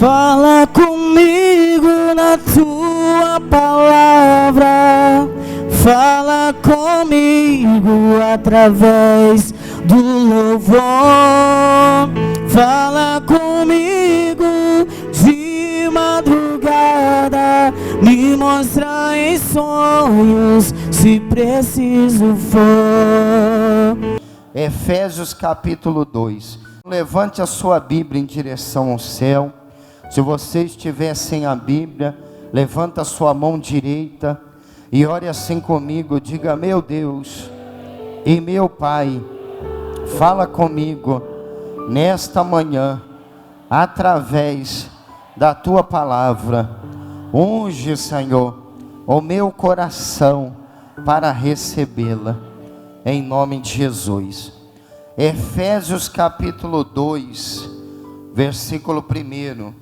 Fala comigo na tua palavra, fala comigo através do louvor, fala comigo de madrugada, me mostra em sonhos se preciso for. Efésios capítulo 2. Levante a sua Bíblia em direção ao céu. Se você estiver sem a Bíblia, levanta a sua mão direita e ore assim comigo. Diga: meu Deus e meu Pai, fala comigo nesta manhã, através da tua palavra. Unge, Senhor, o meu coração para recebê-la, em nome de Jesus. Efésios capítulo 2, versículo 1.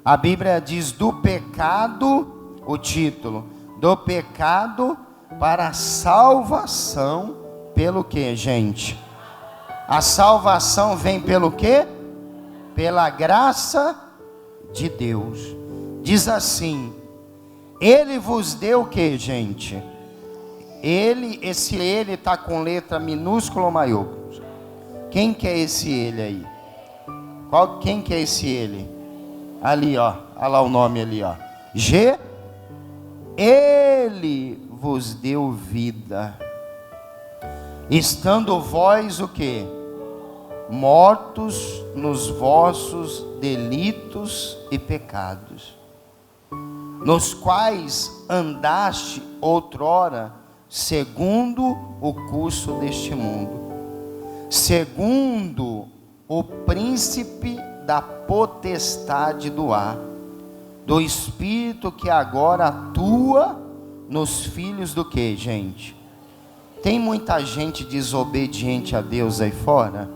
A Bíblia diz: do pecado, o título, do pecado para a salvação. Pelo que, gente? A salvação vem pelo que? Pela graça de Deus. Diz assim: Ele vos deu o que, gente? Ele, esse ele está com letra minúscula ou maiúscula? Quem que é esse ele aí? Quem que é esse ele? Ali, ó, olha lá o nome ali, ó. Ele vos deu vida, estando vós o que? Mortos nos vossos delitos e pecados, nos quais andaste outrora, segundo o curso deste mundo, segundo o príncipe da potestade do ar, do espírito que agora atua nos filhos do que, gente? Tem muita gente desobediente a Deus aí fora?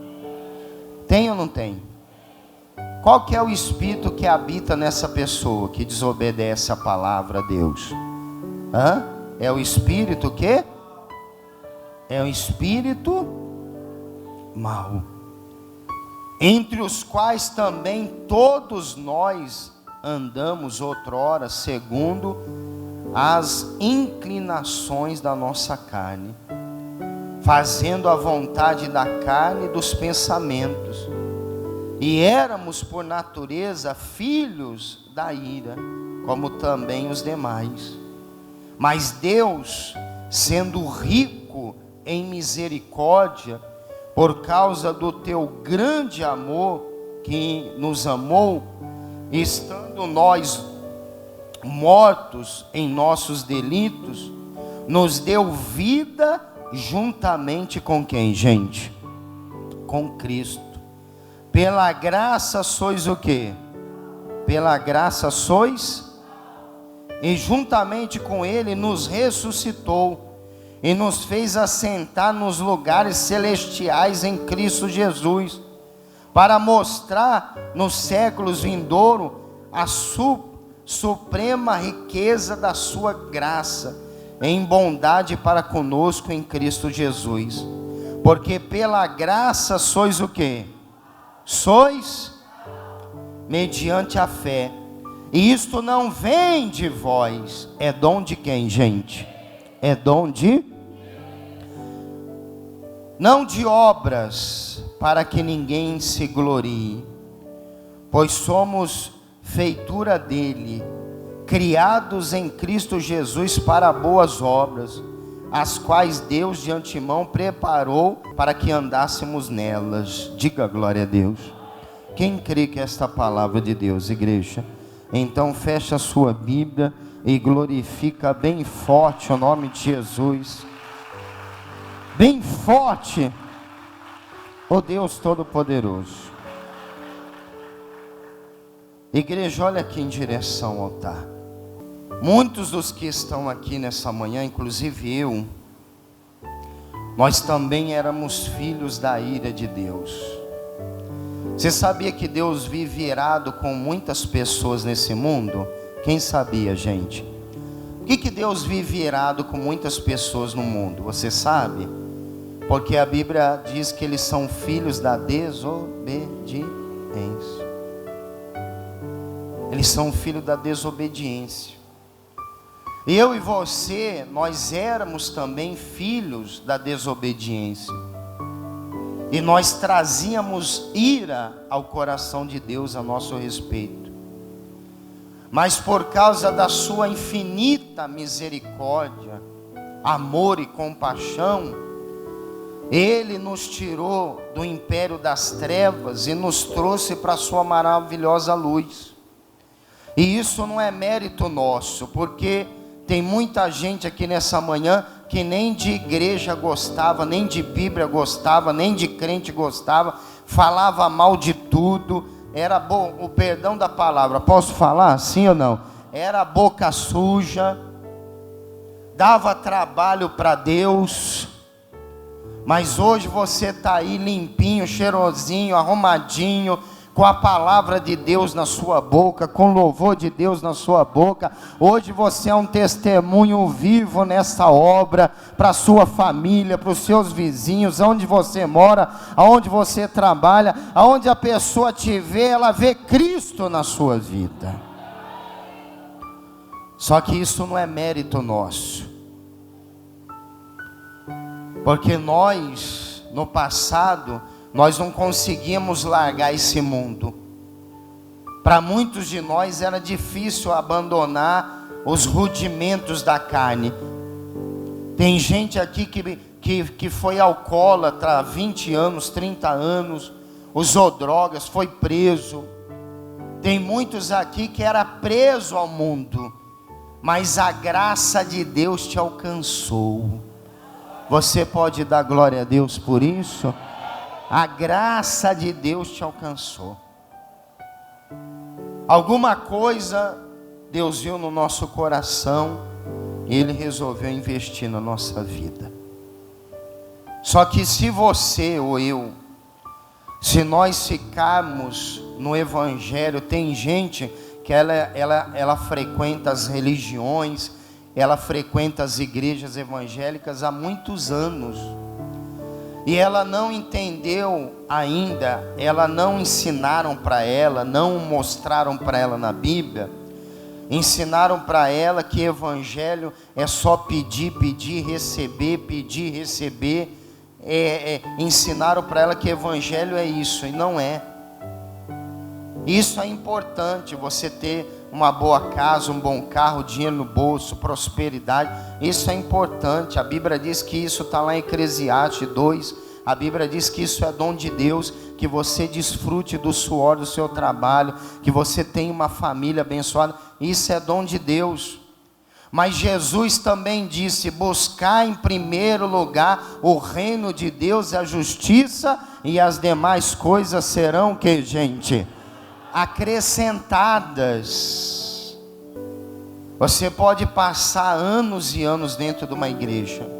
Tem ou não tem? Qual que é o espírito que habita nessa pessoa que desobedece a palavra a Deus? É o espírito que? É o espírito mau, entre os quais também todos nós andamos outrora, segundo as inclinações da nossa carne, fazendo a vontade da carne e dos pensamentos, e éramos por natureza filhos da ira, como também os demais. Mas Deus, sendo rico em misericórdia, por causa do teu grande amor que nos amou, estando nós mortos em nossos delitos, nos deu vida juntamente com quem, gente? Com Cristo. Pela graça sois o quê? Pela graça sois, e juntamente com Ele nos ressuscitou e nos fez assentar nos lugares celestiais em Cristo Jesus, para mostrar nos séculos vindouros a suprema riqueza da sua graça em bondade para conosco em Cristo Jesus. Porque pela graça sois o quê? Sois mediante a fé. E isto não vem de vós. É dom de quem, gente? É dom de... não de obras, para que ninguém se glorie. Pois somos feitura dele, criados em Cristo Jesus para boas obras, as quais Deus de antemão preparou para que andássemos nelas. Diga glória a Deus. Quem crê que esta palavra de Deus, igreja? Então fecha a sua Bíblia e glorifica bem forte o nome de Jesus. Bem forte, ó Deus Todo-Poderoso. Igreja, olha aqui em direção ao altar. Muitos dos que estão aqui nessa manhã, inclusive eu, nós também éramos filhos da ira de Deus. Você sabia que Deus vive irado com muitas pessoas nesse mundo? Quem sabia, gente? Por que Deus vive irado com muitas pessoas no mundo? Você sabe? Porque a Bíblia diz que eles são filhos da desobediência. Eles são filhos da desobediência. Eu e você, nós éramos também filhos da desobediência. E nós trazíamos ira ao coração de Deus a nosso respeito. Mas por causa da sua infinita misericórdia, amor e compaixão, Ele nos tirou do império das trevas e nos trouxe para a sua maravilhosa luz. E isso não é mérito nosso, porque tem muita gente aqui nessa manhã que nem de igreja gostava, nem de Bíblia gostava, nem de crente gostava, falava mal de tudo, era bom, o perdão da palavra, posso falar sim ou não? Era boca suja, dava trabalho para Deus, mas hoje você está aí limpinho, cheirosinho, arrumadinho, com a palavra de Deus na sua boca, com louvor de Deus na sua boca. Hoje você é um testemunho vivo nessa obra, para a sua família, para os seus vizinhos, aonde você mora, aonde você trabalha, aonde a pessoa te vê, ela vê Cristo na sua vida. Só que isso não é mérito nosso, porque nós, no passado, nós não conseguíamos largar esse mundo. Para muitos de nós era difícil abandonar os rudimentos da carne. Tem gente aqui que foi alcoólatra há 20 anos, 30 anos, usou drogas, foi preso. Tem muitos aqui que era preso ao mundo, mas a graça de Deus te alcançou. Você pode dar glória a Deus por isso? A graça de Deus te alcançou. Alguma coisa Deus viu no nosso coração e Ele resolveu investir na nossa vida. Só que se você ou eu, se nós ficarmos no Evangelho, tem gente que ela frequenta as religiões, ela frequenta as igrejas evangélicas há muitos anos. E ela não entendeu ainda, ela não ensinaram para ela, não mostraram para ela na Bíblia, ensinaram para ela que evangelho é só pedir, pedir, receber, ensinaram para ela que evangelho é isso, e não é. Isso é importante, você ter uma boa casa, um bom carro, dinheiro no bolso, prosperidade, isso é importante. A Bíblia diz que isso está lá em Eclesiastes 2, a Bíblia diz que isso é dom de Deus, que você desfrute do suor do seu trabalho, que você tenha uma família abençoada, isso é dom de Deus. Mas Jesus também disse: buscar em primeiro lugar o reino de Deus e a justiça, e as demais coisas serão, que gente? Acrescentadas. Você pode passar anos e anos dentro de uma igreja,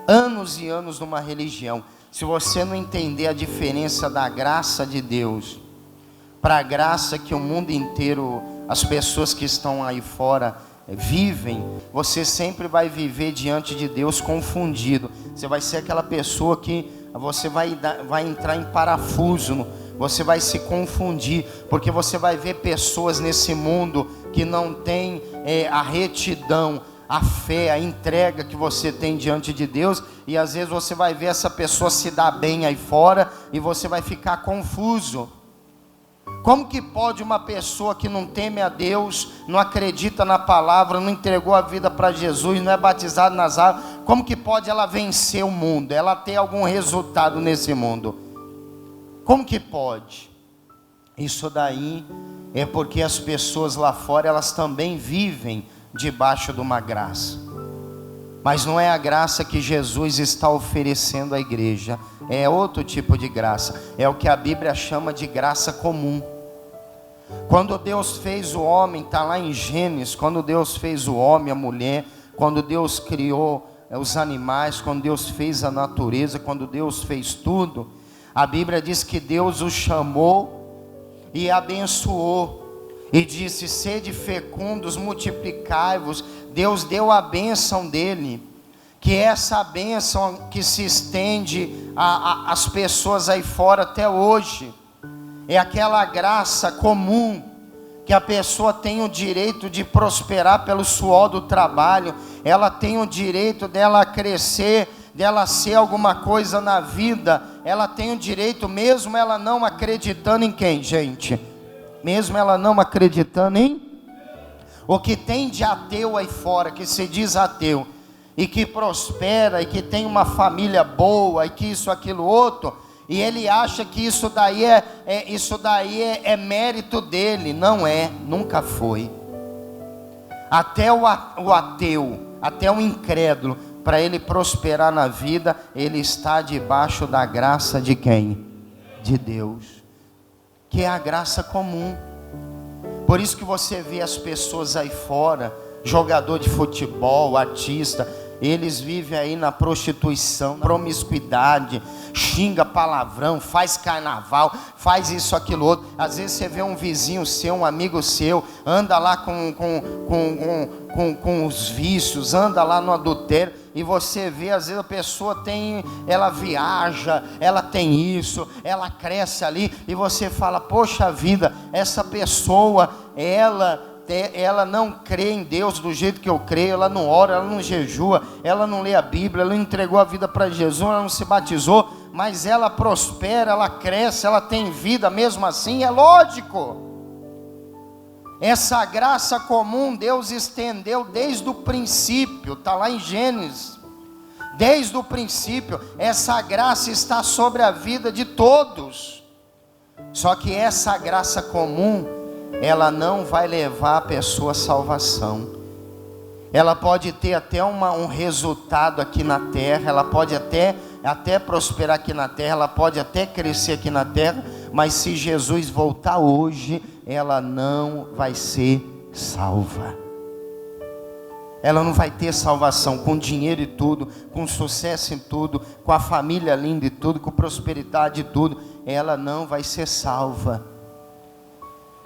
anos e anos numa religião, se você não entender a diferença da graça de Deus para a graça que o mundo inteiro, as pessoas que estão aí fora vivem, você sempre vai viver diante de Deus confundido. Você vai ser aquela pessoa que você vai entrar em parafuso, você vai se confundir, porque você vai ver pessoas nesse mundo que não tem a retidão, a fé, a entrega que você tem diante de Deus, e às vezes você vai ver essa pessoa se dar bem aí fora, e você vai ficar confuso. Como que pode uma pessoa que não teme a Deus, não acredita na palavra, não entregou a vida para Jesus, não é batizado nas águas, como que pode ela vencer o mundo, ela ter algum resultado nesse mundo? Como que pode? Isso daí é porque as pessoas lá fora, elas também vivem debaixo de uma graça, mas não é a graça que Jesus está oferecendo à igreja, é outro tipo de graça, é o que a Bíblia chama de graça comum. Quando Deus fez o homem, está lá em Gênesis, quando Deus fez o homem, a mulher, quando Deus criou os animais, quando Deus fez a natureza, quando Deus fez tudo, a Bíblia diz que Deus os chamou e abençoou, e disse: sede fecundos, multiplicai-vos. Deus deu a bênção dele, que é essa bênção que se estende às pessoas aí fora até hoje, é aquela graça comum que a pessoa tem o direito de prosperar pelo suor do trabalho, ela tem o direito dela crescer, dela ser alguma coisa na vida, ela tem o direito, mesmo ela não acreditando em quem, gente? Mesmo ela não acreditando em... O que tem de ateu aí fora, que se diz ateu, e que prospera, e que tem uma família boa, e que isso, aquilo, outro, e ele acha que isso daí é mérito dele. Não é, nunca foi. Até o ateu, até o incrédulo, para ele prosperar na vida, ele está debaixo da graça de quem? De Deus, que é a graça comum. Por isso que você vê as pessoas aí fora, jogador de futebol, artista, eles vivem aí na prostituição, na promiscuidade, xinga palavrão, faz carnaval, faz isso, aquilo, outro. Às vezes você vê um vizinho seu, um amigo seu, anda lá com os vícios, anda lá no adultério, e você vê, às vezes a pessoa ela viaja, ela tem isso, ela cresce ali, e você fala, poxa vida, essa pessoa, ela não crê em Deus do jeito que eu creio, ela não ora, ela não jejua, ela não lê a Bíblia, ela não entregou a vida para Jesus, ela não se batizou, mas ela prospera, ela cresce, ela tem vida mesmo assim, é lógico. Essa graça comum Deus estendeu desde o princípio, está lá em Gênesis. Desde o princípio, essa graça está sobre a vida de todos. Só que essa graça comum, ela não vai levar a pessoa à salvação. Ela pode ter até um resultado aqui na terra, ela pode até prosperar aqui na terra, ela pode até crescer aqui na terra, mas se Jesus voltar hoje, ela não vai ser salva. Ela não vai ter salvação com dinheiro e tudo, com sucesso em tudo, com a família linda e tudo, com prosperidade e tudo. Ela não vai ser salva.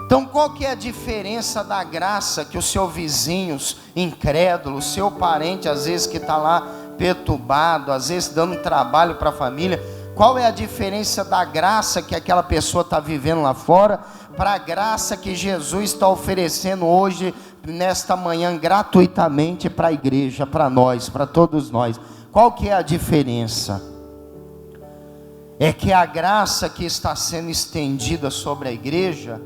Então qual que é a diferença da graça que o seu vizinho incrédulo, o seu parente às vezes que está lá perturbado, às vezes dando trabalho para a família, qual é a diferença da graça que aquela pessoa está vivendo lá fora, para a graça que Jesus está oferecendo hoje, nesta manhã, gratuitamente para a igreja, para nós, para todos nós? Qual que é a diferença? É que a graça que está sendo estendida sobre a igreja,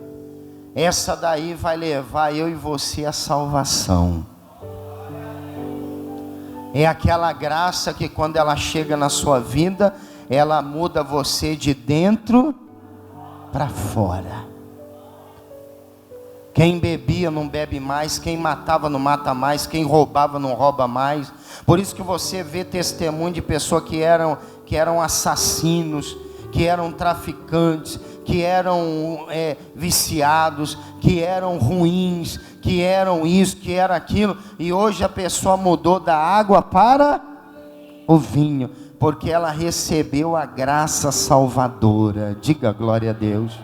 essa daí vai levar eu e você à salvação. É aquela graça que quando ela chega na sua vida, ela muda você de dentro para fora. Quem bebia não bebe mais, quem matava não mata mais, quem roubava não rouba mais. Por isso que você vê testemunho de pessoas que eram assassinos, que eram traficantes, que eram viciados, que eram ruins, que eram isso, que era aquilo, e hoje a pessoa mudou da água para o vinho, porque ela recebeu a graça salvadora. Diga glória a Deus.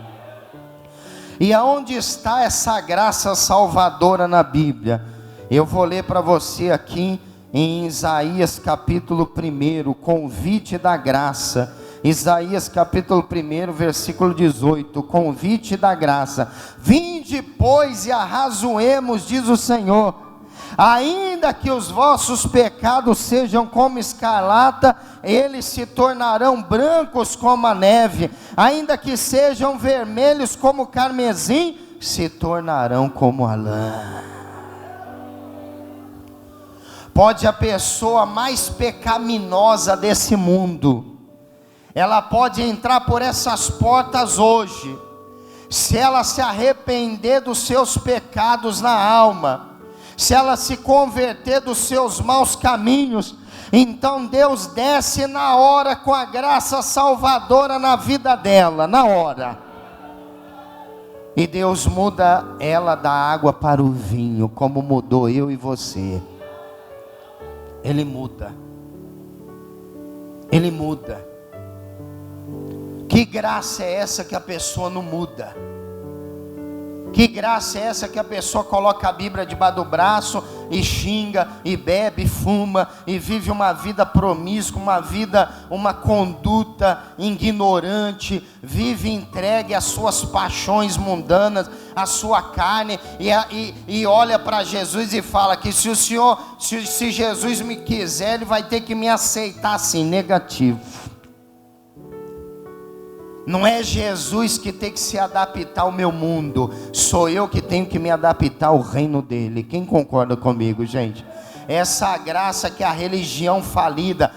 E aonde está essa graça salvadora na Bíblia? Eu vou ler para você aqui em Isaías capítulo 1, convite da graça. Isaías capítulo 1, versículo 18, convite da graça. Vinde, pois, e arrazoemos, diz o Senhor. Ainda que os vossos pecados sejam como escarlata, eles se tornarão brancos como a neve. Ainda que sejam vermelhos como carmesim, se tornarão como a lã. Pode a pessoa mais pecaminosa desse mundo, ela pode entrar por essas portas hoje, se ela se arrepender dos seus pecados na alma, se ela se converter dos seus maus caminhos, então Deus desce na hora com a graça salvadora na vida dela, na hora. E Deus muda ela da água para o vinho, como mudou eu e você. Ele muda. Ele muda. Que graça é essa que a pessoa não muda? Que graça é essa que a pessoa coloca a Bíblia debaixo do braço e xinga, e bebe, e fuma, e vive uma vida promíscua, uma conduta ignorante, vive entregue às suas paixões mundanas, à sua carne, e olha para Jesus e fala que se Jesus me quiser, Ele vai ter que me aceitar assim, negativo. Não é Jesus que tem que se adaptar ao meu mundo, sou eu que tenho que me adaptar ao reino dele. Quem concorda comigo, gente? Essa graça que a religião falida,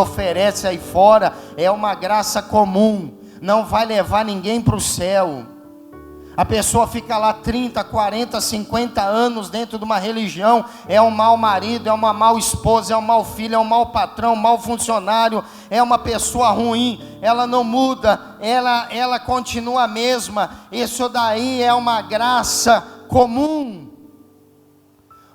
oferece aí fora, é uma graça comum, não vai levar ninguém para o céu. A pessoa fica lá 30, 40, 50 anos dentro de uma religião, é um mau marido, é uma mau esposa, é um mau filho, é um mau patrão, um mau funcionário, é uma pessoa ruim, ela não muda, ela continua a mesma. Isso daí é uma graça comum.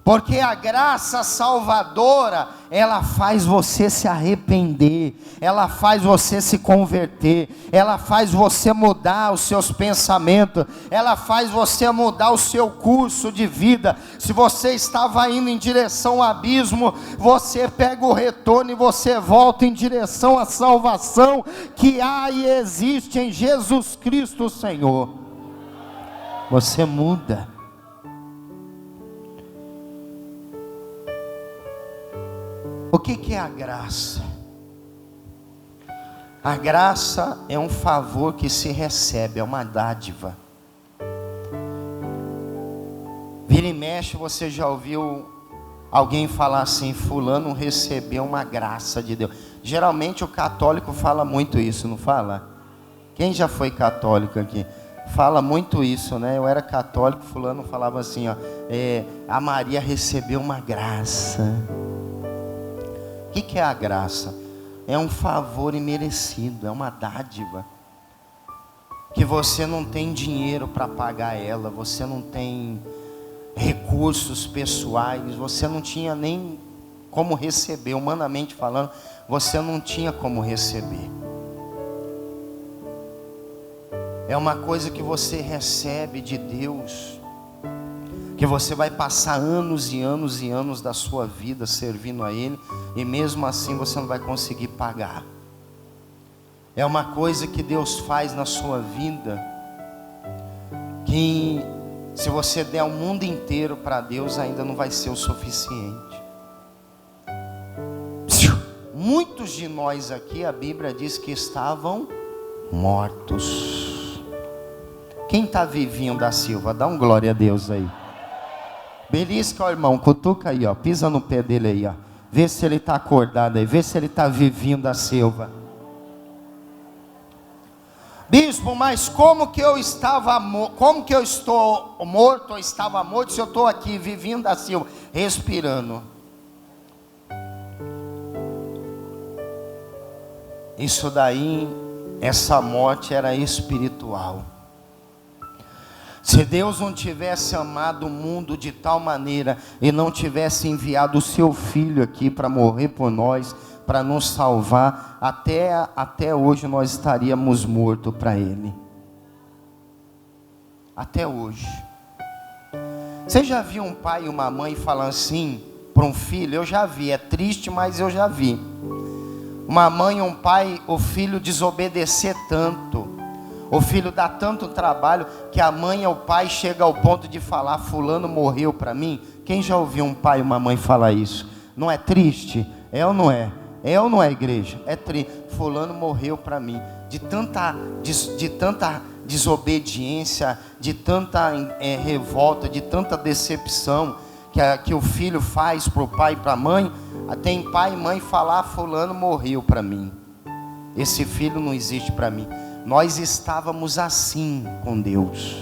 Porque a graça salvadora, ela faz você se arrepender, ela faz você se converter, ela faz você mudar os seus pensamentos, ela faz você mudar o seu curso de vida. Se você estava indo em direção ao abismo, você pega o retorno e você volta em direção à salvação que há e existe em Jesus Cristo Senhor. Você muda. O que é a graça? A graça é um favor que se recebe, é uma dádiva. Vira e mexe, você já ouviu alguém falar assim: fulano recebeu uma graça de Deus. Geralmente o católico fala muito isso, não fala? Quem já foi católico aqui? Fala muito isso, né? Eu era católico, fulano falava assim, ó, a Maria recebeu uma graça. O que é a graça? É um favor imerecido, é uma dádiva, que você não tem dinheiro para pagar ela, você não tem recursos pessoais, você não tinha nem como receber, humanamente falando, você não tinha como receber. É uma coisa que você recebe de Deus, que você vai passar anos e anos e anos da sua vida servindo a Ele, e mesmo assim você não vai conseguir pagar. É uma coisa que Deus faz na sua vida, que se você der o mundo inteiro para Deus, ainda não vai ser o suficiente. Muitos de nós aqui, a Bíblia diz que estavam mortos. Quem está vivinho da Silva, dá um glória a Deus aí. Belisca, ó, irmão, cutuca aí, ó, pisa no pé dele aí, ó. Vê se ele está acordado aí, vê se ele está vivinho da Silva. Bispo, mas como que eu estou morto ou estava morto se eu estou aqui vivinho da Silva, respirando? Isso daí, essa morte era espiritual. Se Deus não tivesse amado o mundo de tal maneira e não tivesse enviado o seu Filho aqui para morrer por nós, para nos salvar, até hoje nós estaríamos mortos para Ele. Até hoje. Você já viu um pai e uma mãe falando assim para um filho? Eu já vi, é triste, mas eu já vi. Uma mãe e um pai, o filho desobedecer tanto, o filho dá tanto trabalho, que a mãe ou o pai chega ao ponto de falar: fulano morreu para mim. Quem já ouviu um pai e uma mãe falar isso? Não é triste? É ou não é? É ou não é, igreja? É triste. Fulano morreu para mim. De tanta desobediência, de tanta revolta, de tanta decepção que o filho faz para o pai e para a mãe. Tem pai e mãe falar: fulano morreu para mim, esse filho não existe para mim. Nós estávamos assim com Deus.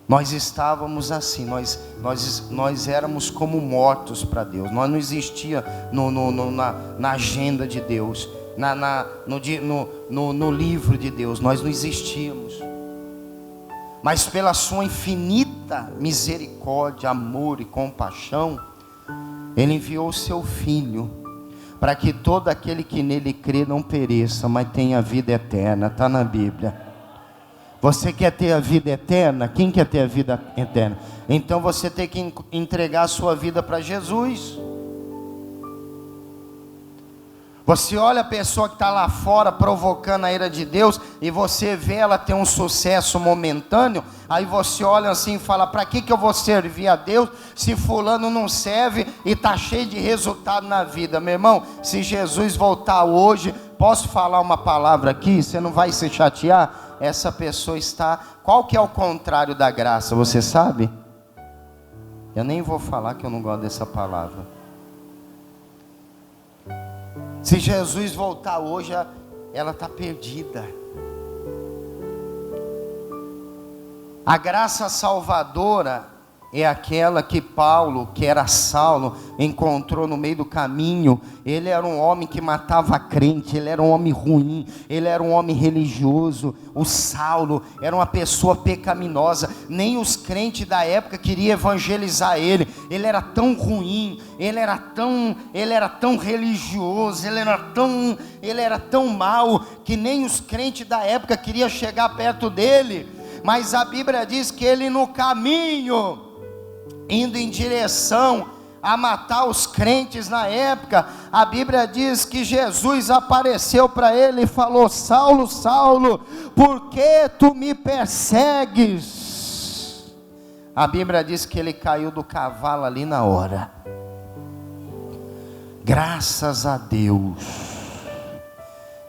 Nós estávamos assim, nós éramos como mortos para Deus. Nós não existia na agenda de Deus, no livro de Deus, nós não existíamos. Mas pela sua infinita misericórdia, amor e compaixão, Ele enviou o seu Filho para que todo aquele que nele crê não pereça, mas tenha vida eterna. Está na Bíblia. Você quer ter a vida eterna? Quem quer ter a vida eterna? Então você tem que entregar a sua vida para Jesus. Você olha a pessoa que está lá fora provocando a ira de Deus, e você vê ela ter um sucesso momentâneo, aí você olha assim e fala: para que eu vou servir a Deus se fulano não serve e está cheio de resultado na vida? Meu irmão, se Jesus voltar hoje, posso falar uma palavra aqui? Você não vai se chatear? Essa pessoa está... Qual que é o contrário da graça, você sabe? Eu nem vou falar, que eu não gosto dessa palavra. Se Jesus voltar hoje, ela está perdida. A graça salvadora é aquela que Paulo, que era Saulo, encontrou no meio do caminho. Ele era um homem que matava crente, ele era um homem ruim, ele era um homem religioso. O Saulo era uma pessoa pecaminosa, nem os crentes da época queriam evangelizar ele. Ele era tão ruim, ele era tão religioso, ele era tão mau, que nem os crentes da época queriam chegar perto dele. Mas a Bíblia diz que ele, no caminho, indo em direção a matar os crentes na época, a Bíblia diz que Jesus apareceu para ele e falou: Saulo, Saulo, por que tu me persegues? A Bíblia diz que ele caiu do cavalo ali na hora. Graças a Deus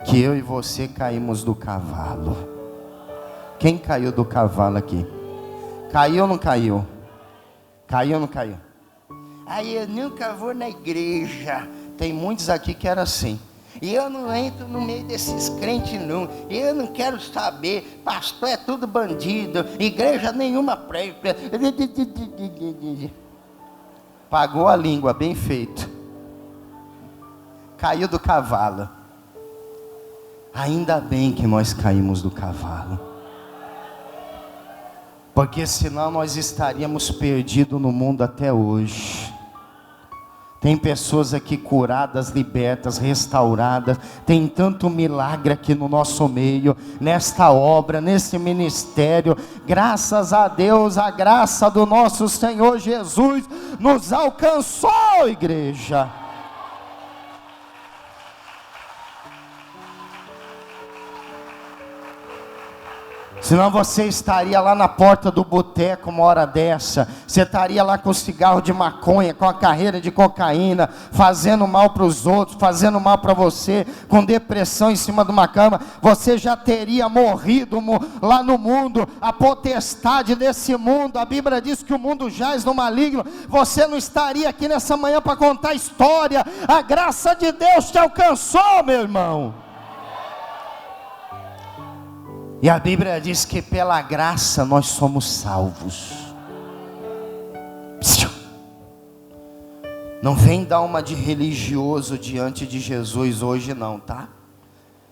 que eu e você caímos do cavalo. Quem caiu do cavalo aqui? Caiu ou não caiu? Caiu ou não caiu? Aí eu nunca vou na igreja. Tem muitos aqui que era assim: e eu não entro no meio desses crentes não, eu não quero saber, pastor é tudo bandido, igreja nenhuma prega. Pagou a língua, bem feito. Caiu do cavalo. Ainda bem que nós caímos do cavalo, porque senão nós estaríamos perdidos no mundo até hoje. Tem pessoas aqui curadas, libertas, restauradas. Tem tanto milagre aqui no nosso meio, nesta obra, nesse ministério. Graças a Deus, a graça do nosso Senhor Jesus nos alcançou, igreja. Senão você estaria lá na porta do boteco uma hora dessa. Você estaria lá com cigarro de maconha, com a carreira de cocaína, fazendo mal para os outros, fazendo mal para você, com depressão em cima de uma cama. Você já teria morrido lá no mundo. A potestade desse mundo, a Bíblia diz que o mundo jaz no maligno. Você não estaria aqui nessa manhã para contar a história. A graça de Deus te alcançou, meu irmão. E a Bíblia diz que pela graça nós somos salvos. Não vem dar uma de religioso diante de Jesus hoje não, tá?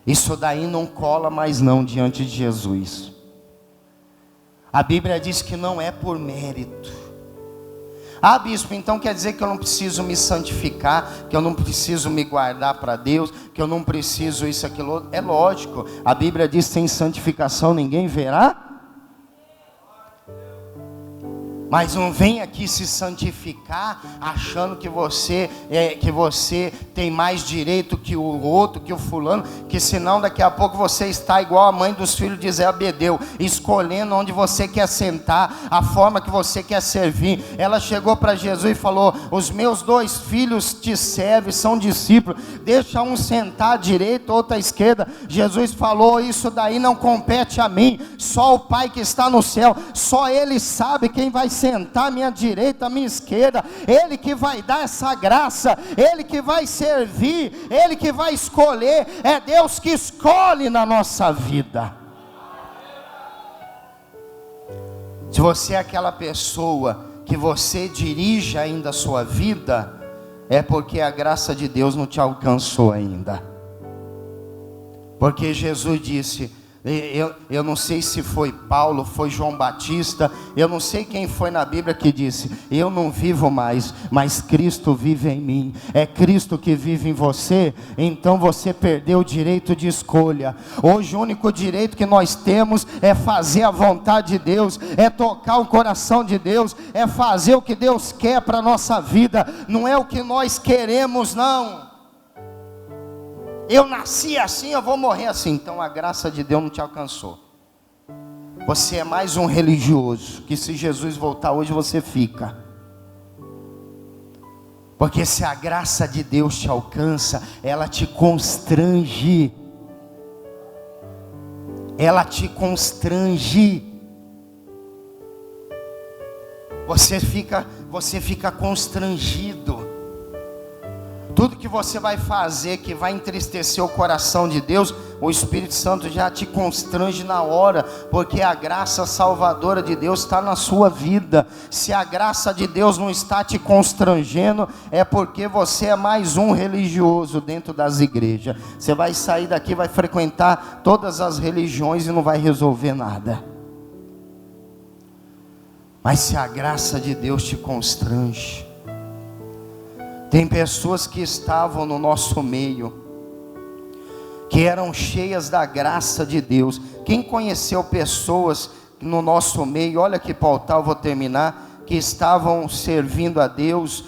Isso daí não cola mais não diante de Jesus. A Bíblia diz que não é por mérito. Ah, bispo, então quer dizer que eu não preciso me santificar, que eu não preciso me guardar para Deus, que eu não preciso isso, aquilo outro. É lógico, a Bíblia diz que sem santificação ninguém verá. Mas não vem aqui se santificar achando que você tem mais direito que o outro, que o fulano, que senão daqui a pouco você está igual a mãe dos filhos de Zé Abedeu, escolhendo onde você quer sentar, a forma que você quer servir. Ela chegou para Jesus e falou: os meus 2 filhos te servem, são discípulos, deixa um sentar à direita, outro à esquerda. Jesus falou: isso daí não compete a mim, só o Pai que está no céu, só Ele sabe quem vai sentar à minha direita, à minha esquerda. Ele que vai dar essa graça, Ele que vai servir, Ele que vai escolher. É Deus que escolhe na nossa vida. Se você é aquela pessoa que você dirige ainda a sua vida, é porque a graça de Deus não te alcançou ainda. Porque Jesus disse: Eu não sei se foi Paulo, foi João Batista, eu não sei quem foi na Bíblia que disse: eu não vivo mais, mas Cristo vive em mim. É Cristo que vive em você, então você perdeu o direito de escolha. Hoje o único direito que nós temos é fazer a vontade de Deus, é tocar o coração de Deus, é fazer o que Deus quer para a nossa vida, não é o que nós queremos, não. Eu nasci assim, eu vou morrer assim. Então a graça de Deus não te alcançou. Você é mais um religioso, que se Jesus voltar hoje você fica. Porque se a graça de Deus te alcança, ela te constrange. Ela te constrange. Você fica constrangido. Tudo que você vai fazer que vai entristecer o coração de Deus, o Espírito Santo já te constrange na hora, porque a graça salvadora de Deus está na sua vida. Se a graça de Deus não está te constrangendo, é porque você é mais um religioso dentro das igrejas. Você vai sair daqui, vai frequentar todas as religiões e não vai resolver nada. Mas se a graça de Deus te constrange, tem pessoas que estavam no nosso meio, que eram cheias da graça de Deus. Quem conheceu pessoas no nosso meio, olha aqui para o altar, eu vou terminar, que estavam servindo a Deus,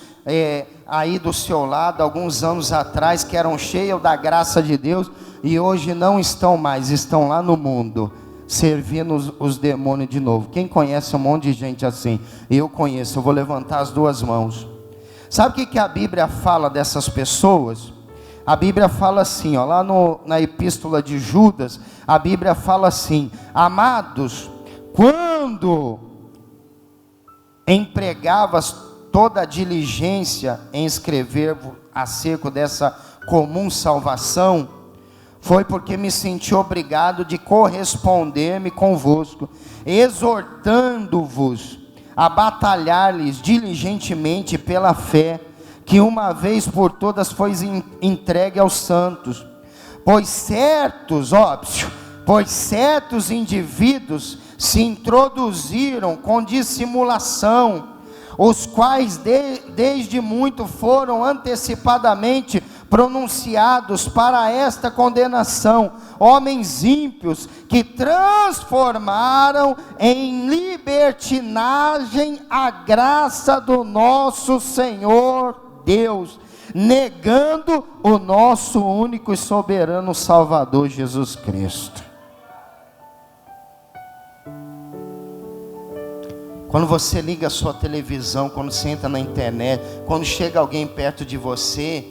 aí do seu lado, alguns anos atrás, que eram cheias da graça de Deus, e hoje não estão mais, estão lá no mundo, servindo os demônios de novo. Quem conhece um monte de gente assim? Eu conheço, eu vou levantar as duas mãos. Sabe o que a Bíblia fala dessas pessoas? A Bíblia fala assim, ó, lá na epístola de Judas, a Bíblia fala assim: amados, quando empregavas toda a diligência em escrever acerca dessa comum salvação, foi porque me senti obrigado de corresponder-me convosco, exortando-vos a batalhar-lhes diligentemente pela fé, que uma vez por todas foi entregue aos santos. Pois certos indivíduos se introduziram com dissimulação, os quais desde muito foram antecipadamente pronunciados para esta condenação, homens ímpios que transformaram em libertinagem a graça do nosso Senhor Deus, negando o nosso único e soberano Salvador Jesus Cristo. Quando você liga a sua televisão, quando você entra na internet, quando chega alguém perto de você,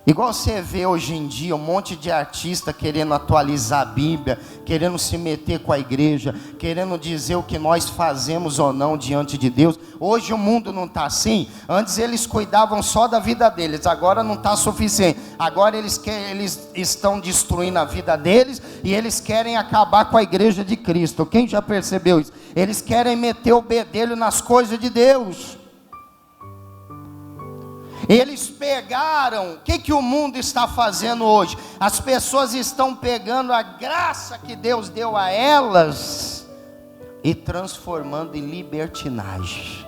igual você vê hoje em dia um monte de artista querendo atualizar a Bíblia, querendo se meter com a igreja, querendo dizer o que nós fazemos ou não diante de Deus. Hoje o mundo não está assim. Antes eles cuidavam só da vida deles, agora não está suficiente. Agora eles estão destruindo a vida deles e eles querem acabar com a igreja de Cristo. Quem já percebeu isso? Eles querem meter o bedelho nas coisas de Deus. Eles pegaram, o que o mundo está fazendo hoje? As pessoas estão pegando a graça que Deus deu a elas e transformando em libertinagem.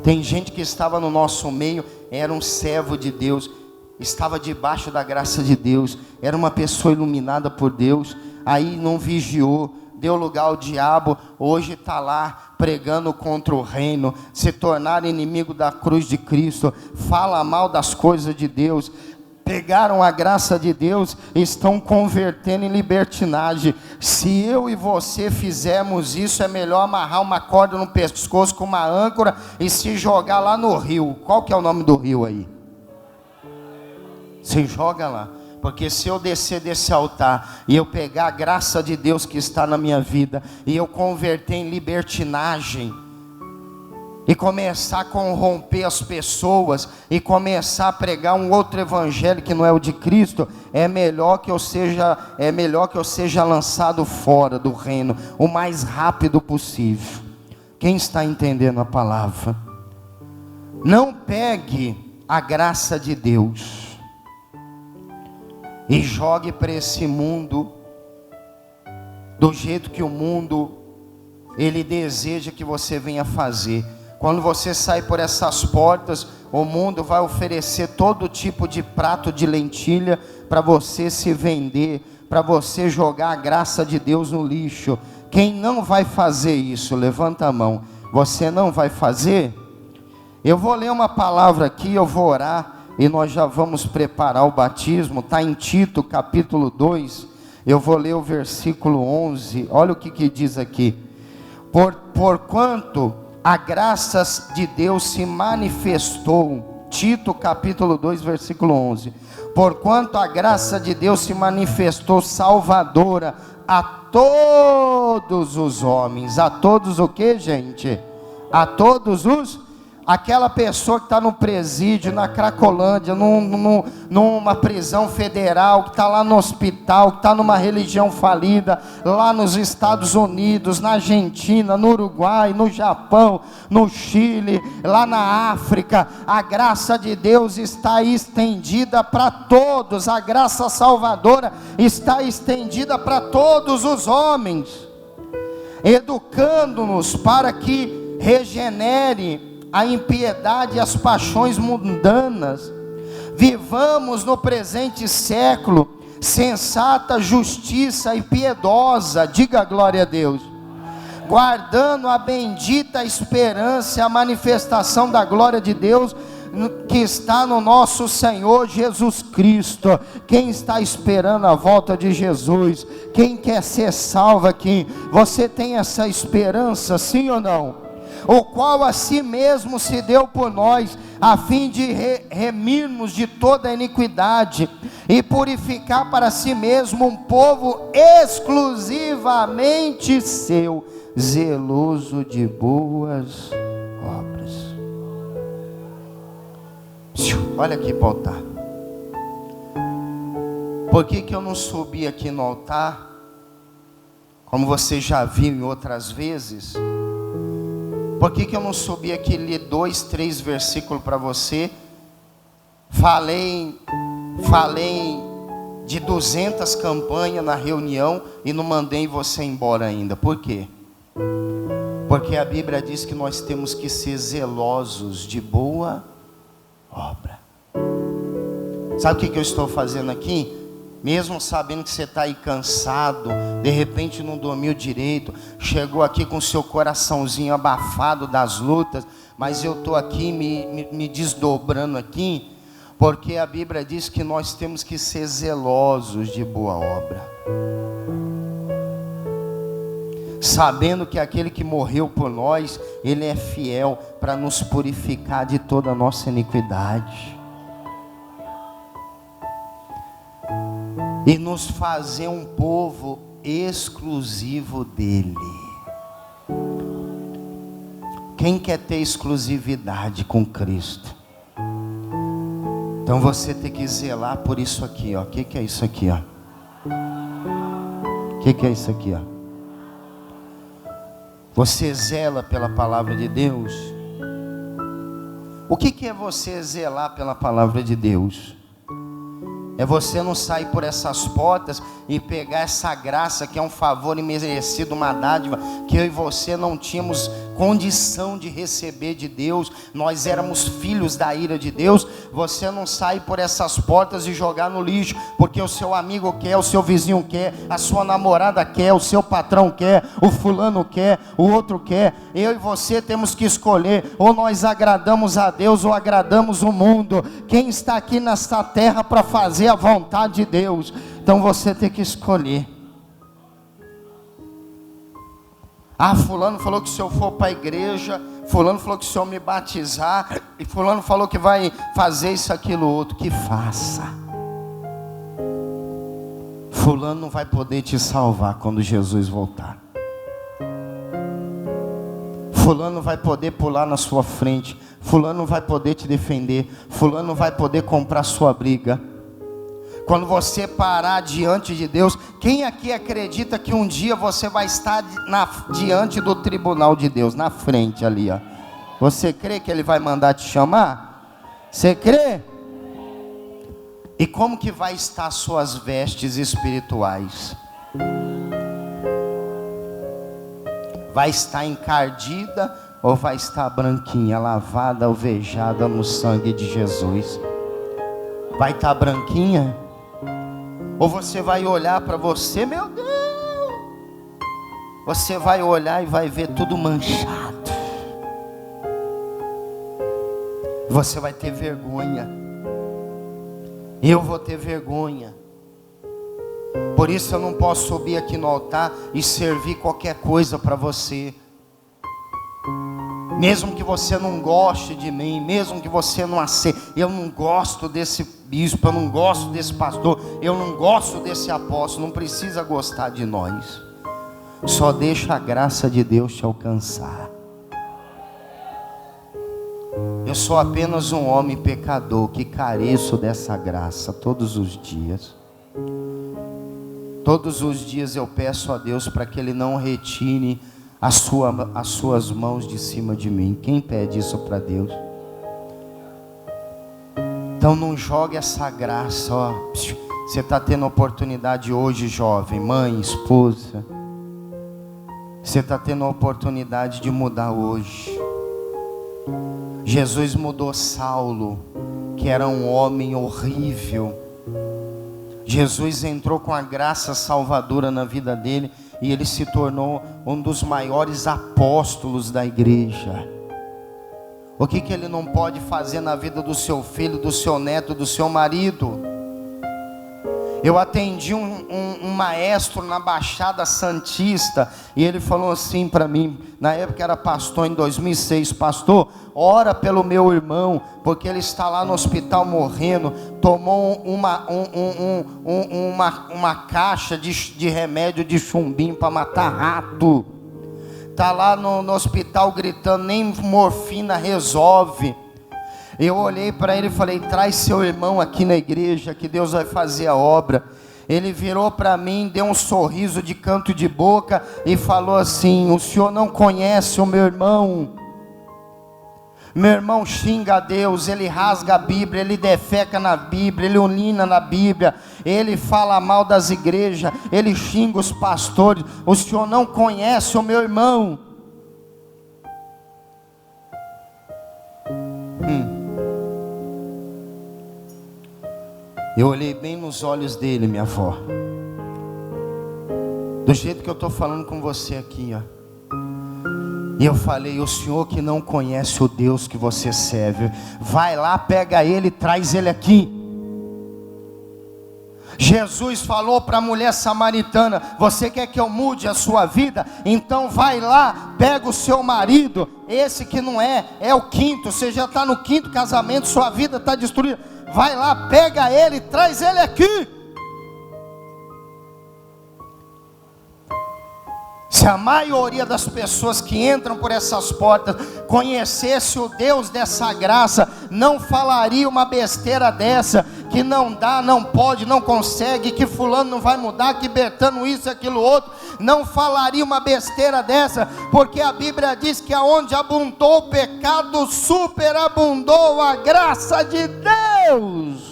Tem gente que estava no nosso meio, era um servo de Deus, estava debaixo da graça de Deus, era uma pessoa iluminada por Deus, aí não vigiou, deu lugar ao diabo, hoje está lá pregando contra o reino, se tornar inimigo da cruz de Cristo, fala mal das coisas de Deus, pegaram a graça de Deus, estão convertendo em libertinagem. Se eu e você fizermos isso, é melhor amarrar uma corda no pescoço com uma âncora e se jogar lá no rio. Qual que é o nome do rio aí? Se joga lá. Porque se eu descer desse altar e eu pegar a graça de Deus que está na minha vida e eu converter em libertinagem e começar a corromper as pessoas e começar a pregar um outro evangelho que não é o de Cristo, é melhor que eu seja lançado fora do reino o mais rápido possível. Quem está entendendo a palavra? Não pegue a graça de Deus e jogue para esse mundo do jeito que o mundo ele deseja que você venha fazer. Quando você sai por essas portas, o mundo vai oferecer todo tipo de prato de lentilha para você se vender, para você jogar a graça de Deus no lixo. Quem não vai fazer isso? Levanta a mão. Você não vai fazer? Eu vou ler uma palavra aqui, eu vou orar e nós já vamos preparar o batismo. Está em Tito capítulo 2, eu vou ler o versículo 11. Olha o que diz aqui: porquanto a graça de Deus se manifestou. Tito capítulo 2 versículo 11. Porquanto a graça de Deus se manifestou salvadora a todos os homens. A todos o que, gente? A todos os... Aquela pessoa que está no presídio, na Cracolândia, numa prisão federal, que está lá no hospital, que está numa religião falida, lá nos Estados Unidos, na Argentina, no Uruguai, no Japão, no Chile, lá na África, a graça de Deus está estendida para todos, a graça salvadora está estendida para todos os homens, educando-nos para que regenere a impiedade e as paixões mundanas, vivamos no presente século sensata, justiça e piedosa, diga glória a Deus, guardando a bendita esperança e a manifestação da glória de Deus que está no nosso Senhor Jesus Cristo. Quem está esperando a volta de Jesus? Quem quer ser salvo aqui? Você tem essa esperança, sim ou não? O qual a si mesmo se deu por nós, a fim de remir-nos de toda a iniquidade, e purificar para si mesmo um povo exclusivamente seu, zeloso de boas obras. Olha aqui para o altar. Por que eu não subi aqui no altar, como você já viu em outras vezes? Por que eu não subi aqui e li 2, 3 versículos para você? Falei de 200 campanhas na reunião e não mandei você embora ainda. Por quê? Porque a Bíblia diz que nós temos que ser zelosos de boa obra. Sabe o que eu estou fazendo aqui? Mesmo sabendo que você está aí cansado, de repente não dormiu direito, chegou aqui com seu coraçãozinho abafado das lutas, mas eu estou aqui me desdobrando aqui, porque a Bíblia diz que nós temos que ser zelosos de boa obra, sabendo que aquele que morreu por nós, Ele é fiel para nos purificar de toda a nossa iniquidade e nos fazer um povo exclusivo dele. Quem quer ter exclusividade com Cristo? Então você tem que zelar por isso aqui, ó. O que é isso aqui, ó? O que é isso aqui, ó? Você zela pela palavra de Deus? O que é você zelar pela palavra de Deus? É você não sair por essas portas e pegar essa graça que é um favor imerecido, uma dádiva que eu e você não tínhamos condição de receber de Deus. Nós éramos filhos da ira de Deus. Você não sai por essas portas e jogar no lixo, porque o seu amigo quer, o seu vizinho quer, a sua namorada quer, o seu patrão quer, o fulano quer, o outro quer. Eu e você temos que escolher: ou nós agradamos a Deus ou agradamos o mundo. Quem está aqui nesta terra para fazer a vontade de Deus? Então você tem que escolher. Ah, fulano falou que se eu for para a igreja, fulano falou que se eu me batizar, e fulano falou que vai fazer isso, aquilo, outro. Que faça. Fulano não vai poder te salvar quando Jesus voltar. Fulano vai poder pular na sua frente, fulano não vai poder te defender, fulano não vai poder comprar sua briga. Quando você parar diante de Deus, quem aqui acredita que um dia você vai estar diante do tribunal de Deus, na frente ali, ó? Você crê que Ele vai mandar te chamar? Você crê? E como que vai estar suas vestes espirituais? Vai estar encardida ou vai estar branquinha, lavada, alvejada no sangue de Jesus? Vai estar branquinha? Ou você vai olhar para você, meu Deus, você vai olhar e vai ver tudo manchado. Você vai ter vergonha. Eu vou ter vergonha. Por isso eu não posso subir aqui no altar e servir qualquer coisa para você. Mesmo que você não goste de mim, mesmo que você não aceite, eu não gosto desse bispo, eu não gosto desse pastor, eu não gosto desse apóstolo, não precisa gostar de nós. Só deixa a graça de Deus te alcançar. Eu sou apenas um homem pecador que careço dessa graça todos os dias. Todos os dias eu peço a Deus para que Ele não retire as suas mãos de cima de mim. Quem pede isso para Deus? Então não jogue essa graça, ó. Você está tendo oportunidade hoje, jovem, mãe, esposa. Você está tendo a oportunidade de mudar hoje. Jesus mudou Saulo, que era um homem horrível. Jesus entrou com a graça salvadora na vida dele e ele se tornou um dos maiores apóstolos da igreja. O que ele não pode fazer na vida do seu filho, do seu neto, do seu marido? Eu atendi um maestro na Baixada Santista e ele falou assim para mim, na época era pastor, em 2006, pastor, ora pelo meu irmão, porque ele está lá no hospital morrendo, tomou uma caixa de remédio de chumbinho para matar rato, está lá no hospital gritando, nem morfina resolve. Eu olhei para ele e falei, traz seu irmão aqui na igreja, que Deus vai fazer a obra. Ele virou para mim, deu um sorriso de canto de boca e falou assim, o senhor não conhece o meu irmão? Meu irmão xinga a Deus, ele rasga a Bíblia, ele defeca na Bíblia, ele urina na Bíblia, ele fala mal das igrejas, ele xinga os pastores. O senhor não conhece o meu irmão? Eu olhei bem nos olhos dele, minha avó, do jeito que eu estou falando com você aqui, ó. E eu falei, o senhor que não conhece o Deus que você serve, vai lá, pega ele e traz ele aqui. Jesus falou para a mulher samaritana, você quer que eu mude a sua vida? Então vai lá, pega o seu marido, esse que não é o quinto, você já está no quinto casamento, sua vida está destruída. Vai lá, pega ele, traz ele aqui. Se a maioria das pessoas que entram por essas portas conhecesse o Deus dessa graça, não falaria uma besteira dessa, que não dá, não pode, não consegue, que fulano não vai mudar, que Bertano isso, aquilo outro, não falaria uma besteira dessa, porque a Bíblia diz que aonde abundou o pecado, superabundou a graça de Deus.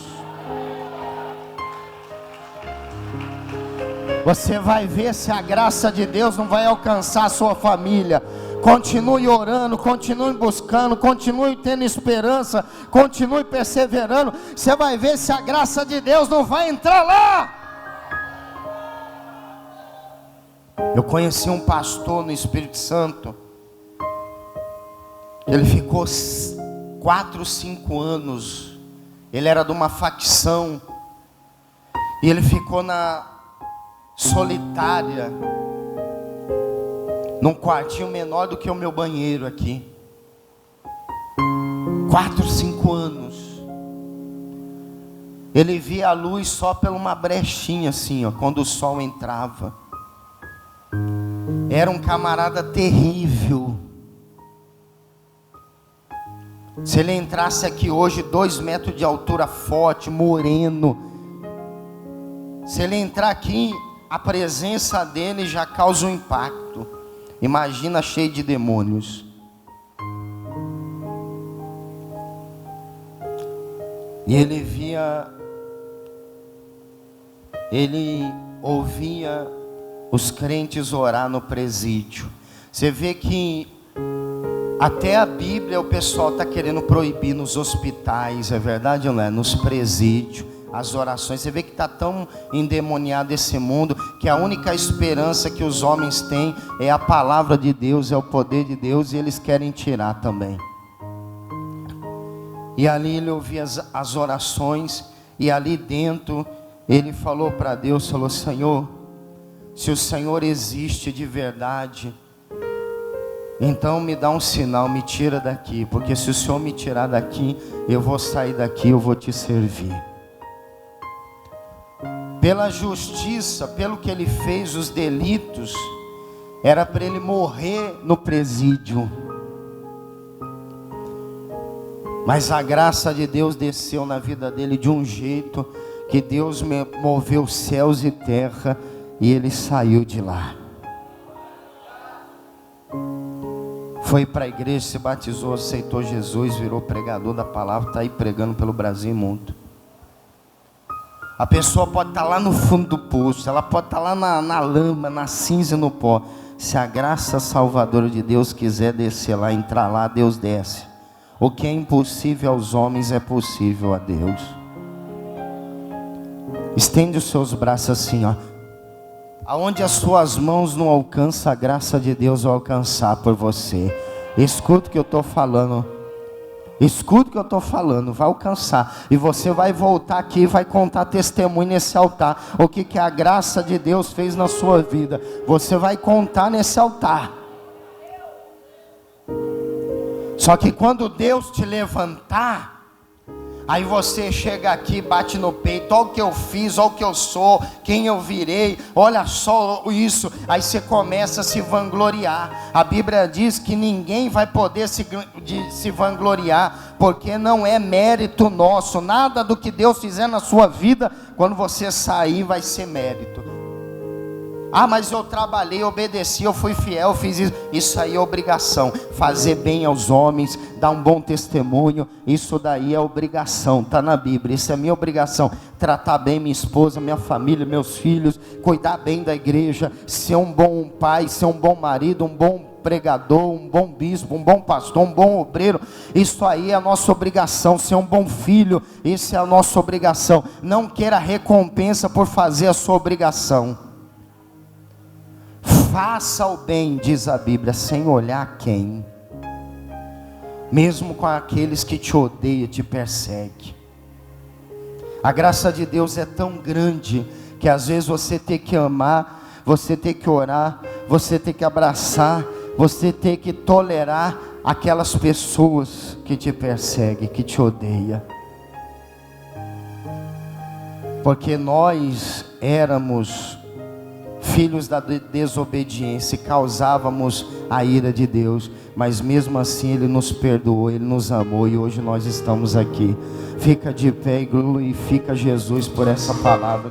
Você vai ver se a graça de Deus não vai alcançar a sua família. Continue orando, continue buscando, continue tendo esperança, continue perseverando. Você vai ver se a graça de Deus não vai entrar lá. Eu conheci um pastor no Espírito Santo. Ele ficou 4, 5 anos. Ele era de uma facção. E ele ficou na solitária, num quartinho menor do que o meu banheiro aqui. 4, 5 anos. Ele via a luz só por uma brechinha assim, ó, quando o sol entrava. Era um camarada terrível. Se ele entrasse aqui hoje, 2 metros de altura, forte, moreno. Se ele entrar aqui, a presença dele já causa um impacto. Imagina cheio de demônios. E ele via ele ouvia os crentes orar no presídio. Você vê que até a Bíblia o pessoal está querendo proibir nos hospitais, é verdade ou não é? Nos presídios, as orações. Você vê que está tão endemoniado esse mundo, que a única esperança que os homens têm é a palavra de Deus, é o poder de Deus, e eles querem tirar também. E ali ele ouvia as orações, e ali dentro ele falou para Deus, falou: Senhor, se o Senhor existe de verdade, então me dá um sinal, me tira daqui, porque se o Senhor me tirar daqui, eu vou sair daqui, eu vou te servir. Pela justiça, pelo que ele fez, os delitos, era para ele morrer no presídio. Mas a graça de Deus desceu na vida dele de um jeito que Deus moveu céus e terra e ele saiu de lá. Foi para a igreja, se batizou, aceitou Jesus, virou pregador da palavra, está aí pregando pelo Brasil e mundo. A pessoa pode estar lá no fundo do poço, ela pode estar lá na lama, na cinza e no pó. Se a graça salvadora de Deus quiser descer lá, entrar lá, Deus desce. O que é impossível aos homens é possível a Deus. Estende os seus braços assim, ó. Aonde as suas mãos não alcançam, a graça de Deus vai alcançar por você. Escuta o que eu estou falando. Escuta o que eu estou falando, vai alcançar. E você vai voltar aqui e vai contar testemunho nesse altar. O que a graça de Deus fez na sua vida. Você vai contar nesse altar. Só que quando Deus te levantar, aí você chega aqui, bate no peito: olha o que eu fiz, olha o que eu sou, quem eu virei, olha só isso. Aí você começa a se vangloriar. A Bíblia diz que ninguém vai poder se vangloriar, porque não é mérito nosso. Nada do que Deus fizer na sua vida, quando você sair, vai ser mérito. Ah, mas eu trabalhei, obedeci, eu fui fiel, fiz isso. Isso aí é obrigação. Fazer bem aos homens, dar um bom testemunho, isso daí é obrigação, está na Bíblia. Isso é minha obrigação. Tratar bem minha esposa, minha família, meus filhos, cuidar bem da igreja, ser um bom pai, ser um bom marido, um bom pregador, um bom bispo, um bom pastor, um bom obreiro. Isso aí é a nossa obrigação. Ser um bom filho, isso é a nossa obrigação. Não queira recompensa por fazer a sua obrigação. Faça o bem, diz a Bíblia, sem olhar quem. Mesmo com aqueles que te odeiam, te perseguem. A graça de Deus é tão grande que às vezes você tem que amar, você tem que orar, você tem que abraçar, você tem que tolerar aquelas pessoas que te perseguem, que te odeiam. Porque nós éramos filhos da desobediência, causávamos a ira de Deus, mas mesmo assim Ele nos perdoou, Ele nos amou, e hoje nós estamos aqui. Fica de pé e glorifica Jesus por essa palavra.